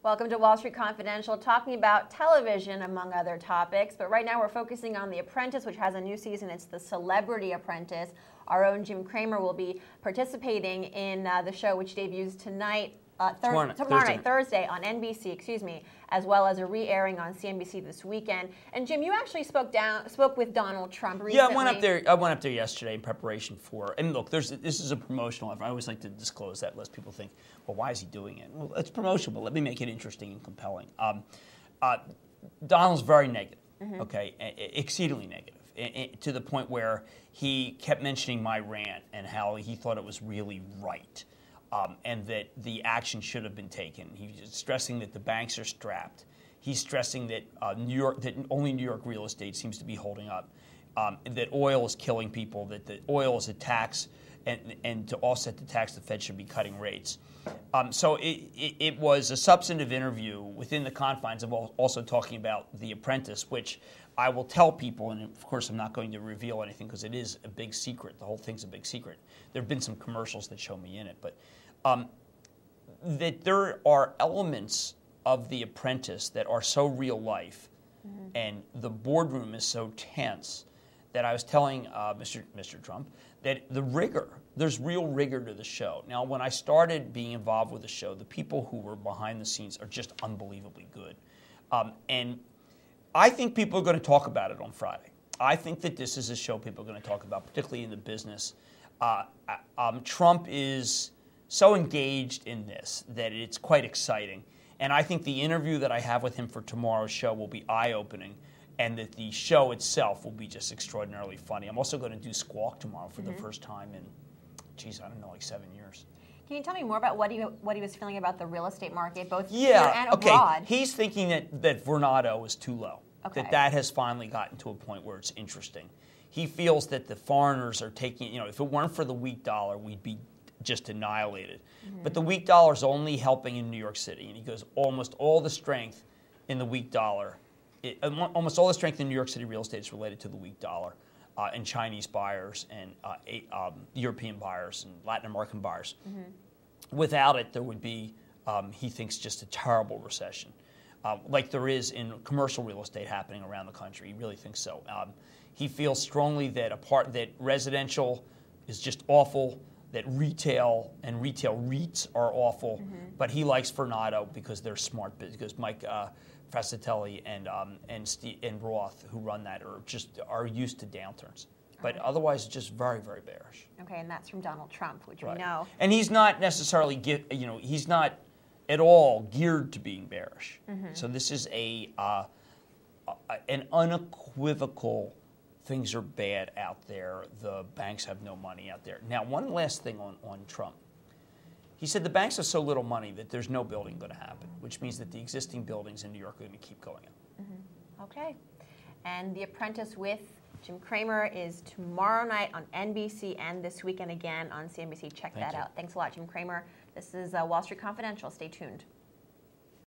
Welcome to Wall Street Confidential, talking about television, among other topics. But right now we're focusing on The Apprentice, which has a new season. It's The Celebrity Apprentice. Our own Jim Cramer will be participating in the show, which debuts tonight, Thursday on NBC, as well as a re-airing on CNBC this weekend. And Jim, you actually spoke with Donald Trump recently. Yeah, I went up there yesterday in preparation for. And look, this is a promotional effort. I always like to disclose that, lest people think, well, why is he doing it? Well, it's promotional, but let me make it interesting and compelling. Donald's very negative, okay, exceedingly negative, to the point where he kept mentioning my rant and how he thought it was really right. And that the action should have been taken. He's stressing that the banks are strapped. He's stressing that that only New York real estate seems to be holding up. That oil is killing people. That the oil is a tax, and to offset the tax, the Fed should be cutting rates. So it was a substantive interview within the confines of also talking about The Apprentice, which I will tell people, and of course I'm not going to reveal anything because it is a big secret. The whole thing's a big secret. There have been some commercials that show me in it, but that there are elements of The Apprentice that are so real life, and the boardroom is so tense that I was telling Mr. Trump that there's real rigor to the show. Now, when I started being involved with the show, the people who were behind the scenes are just unbelievably good. And I think people are going to talk about it on Friday. I think that this is a show people are going to talk about, particularly in the business. Trump is so engaged in this that it's quite exciting. And I think the interview that I have with him for tomorrow's show will be eye-opening, and that the show itself will be just extraordinarily funny. I'm also going to do Squawk tomorrow for the first time in, I don't know, like 7 years. Can you tell me more about what he was feeling about the real estate market, both here and abroad? He's thinking that Vornado is too low, that has finally gotten to a point where it's interesting. He feels that the foreigners are taking, if it weren't for the weak dollar, we'd be just annihilated. But the weak dollar is only helping in New York City. And he goes, almost all the strength in the weak dollar, almost all the strength in New York City real estate is related to the weak dollar and Chinese buyers and European buyers and Latin American buyers. Without it, there would be, he thinks, just a terrible recession. Like there is in commercial real estate happening around the country. He really thinks so. He feels strongly that that residential is just awful, that retail and retail REITs are awful, but he likes Vornado because they're smart, because Mike Fascitelli and Roth, who run that, are used to downturns. But otherwise, it's just very, very bearish. Okay, and that's from Donald Trump, which we know. And he's not necessarily, he's not at all geared to being bearish. So this is an unequivocal, things are bad out there. The banks have no money out there. Now, one last thing on Trump. He said the banks have so little money that there's no building going to happen, which means that the existing buildings in New York are going to keep going up. Okay. And The Apprentice with Jim Cramer is tomorrow night on NBC and this weekend again on CNBC. Check that out. Thanks a lot, Jim Cramer. This is Wall Street Confidential. Stay tuned.